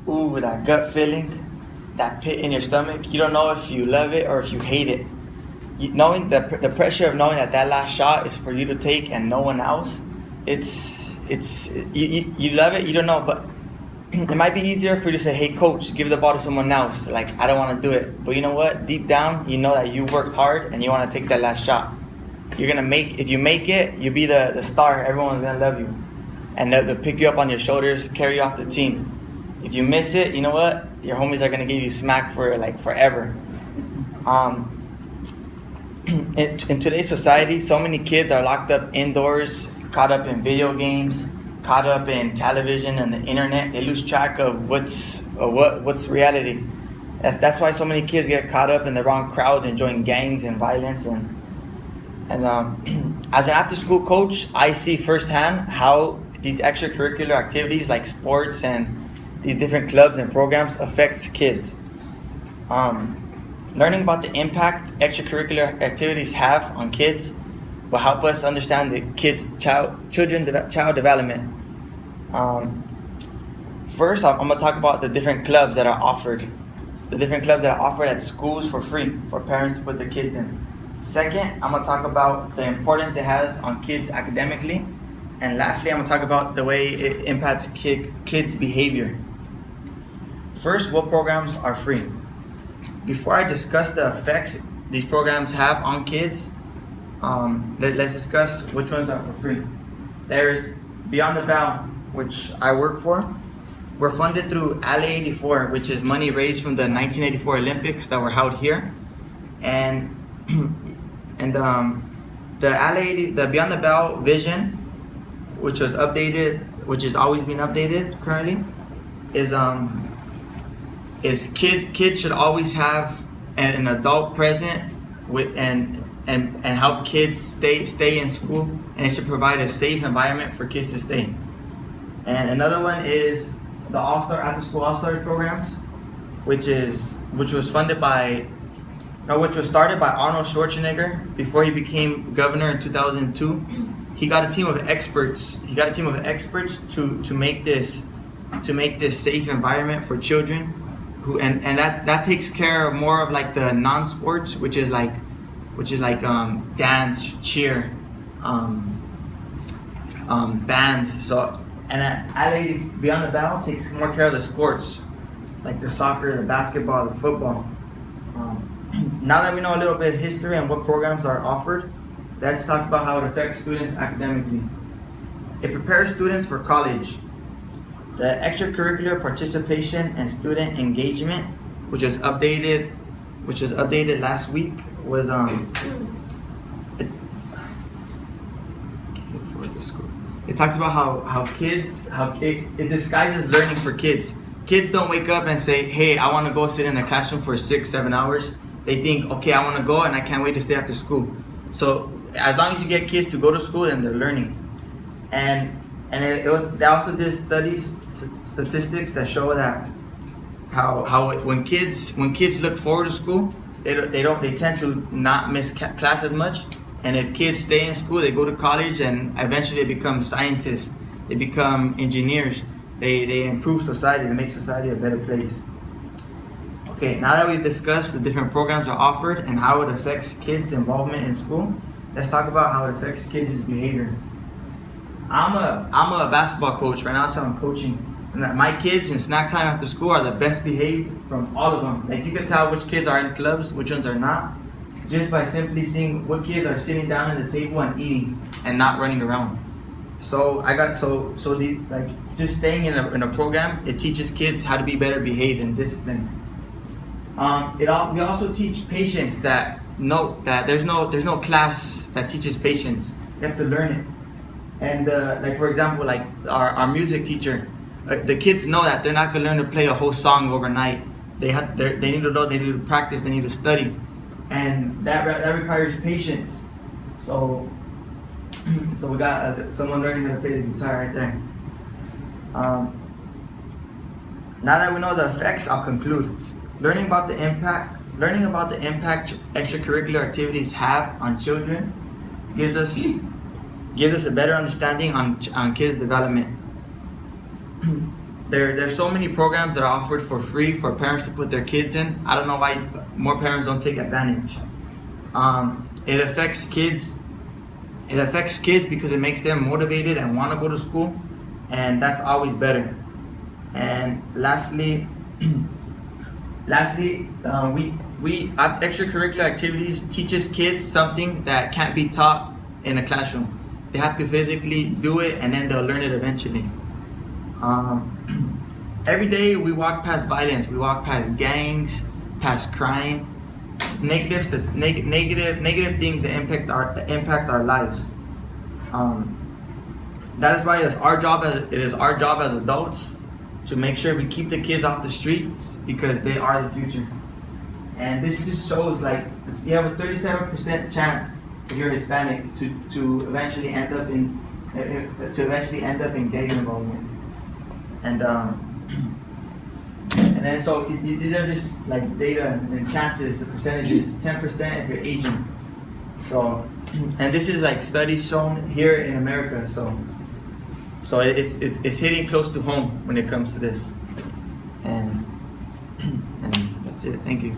Ooh, that gut feeling, that pit in your stomach. You don't know if you love it or if you hate it. Knowing the pressure of knowing that that last shot is for you to take and no one else. It's you love it. You don't know, but it might be easier for you to say, "Hey, coach, give the ball to someone else." Like I don't want to do it, but you know what? Deep down, you know that you worked hard and you want to take that last shot. You're gonna make if you make it, you'll be the star. Everyone's gonna love you, and they'll pick you up on your shoulders, carry you off the team. If you miss it, you know what? Your homies are gonna give you smack for like forever. Um, in today's society, so many kids are locked up indoors, caught up in video games, caught up in television and the internet. They lose track of what's reality. That's why so many kids get caught up in the wrong crowds, enjoying gangs and violence. And as an after-school coach, I see firsthand how these extracurricular activities like sports and these different clubs and programs affects kids. Learning about the impact extracurricular activities have on kids will help us understand the child development. First, I'm gonna talk about the different clubs that are offered. The different clubs that are offered at schools for free for parents to put their kids in. Second, I'm gonna talk about the importance it has on kids academically. And lastly, I'm gonna talk about the way it impacts kids' behavior. First, what programs are free? Before I discuss the effects these programs have on kids, let's discuss which ones are for free. There's Beyond the Bow, which I work for. We're funded through Alley 84, which is money raised from the 1984 Olympics that were held here. And the Beyond the Bow vision, which was updated, which has always been updated currently, is kids should always have an adult present with and help kids stay in school, and it should provide a safe environment for kids to stay. And another one is the After School All Stars programs, which was started by Arnold Schwarzenegger before he became governor in 2002. He got a team of experts. To make this safe environment for children. That takes care of more of like the non-sports, which is like dance, cheer, band. So at Beyond the Bow takes more care of the sports, like the soccer, the basketball, the football. Now that we know a little bit of history and what programs are offered, let's talk about how it affects students academically. It prepares students for college. The extracurricular participation and student engagement, which was updated last week, was it talks about how it disguises learning for kids. Kids don't wake up and say, "Hey, I want to go sit in a classroom for 6-7 hours." They think, "Okay, I want to go and I can't wait to stay after school." So as long as you get kids to go to school, then they're learning. They also did statistics that show that when kids look forward to school, they tend to not miss class as much. And if kids stay in school, they go to college and eventually they become scientists, they become engineers, they improve society, they make society a better place. Okay, now that we've discussed the different programs are offered and how it affects kids' involvement in school, let's talk about how it affects kids' behavior. I'm a basketball coach right now, so I'm coaching. And my kids in snack time after school are the best behaved from all of them. Like you can tell which kids are in clubs, which ones are not, just by simply seeing what kids are sitting down at the table and eating and not running around. So these like just staying in a program, it teaches kids how to be better behaved and disciplined. We also teach patience that there's no class that teaches patience. You have to learn it. And like for example, like our music teacher, the kids know that they're not gonna learn to play a whole song overnight. They need to know, they need to practice, they need to study, and that requires patience. So we got someone learning how to play the guitar right there. Now that we know the effects, I'll conclude. Learning about the impact extracurricular activities have on children gives us a better understanding on kids' development. there's so many programs that are offered for free for parents to put their kids in. I don't know why more parents don't take advantage. It affects kids. It affects kids because it makes them motivated and want to go to school, and that's always better. And lastly, we extracurricular activities teaches kids something that can't be taught in a classroom. They have to physically do it, and then they'll learn it eventually. Every day we walk past violence, we walk past gangs, past crime, negative things that impact our lives. That is why it is our job as adults to make sure we keep the kids off the streets, because they are the future. And this just shows, like, you have a 37% chance if you're Hispanic to eventually end up in gang involvement. And then so these are just like data and chances, the percentages. 10% if you're Asian. So, and this is like studies shown here in America. So it's hitting close to home when it comes to this. And that's it. Thank you.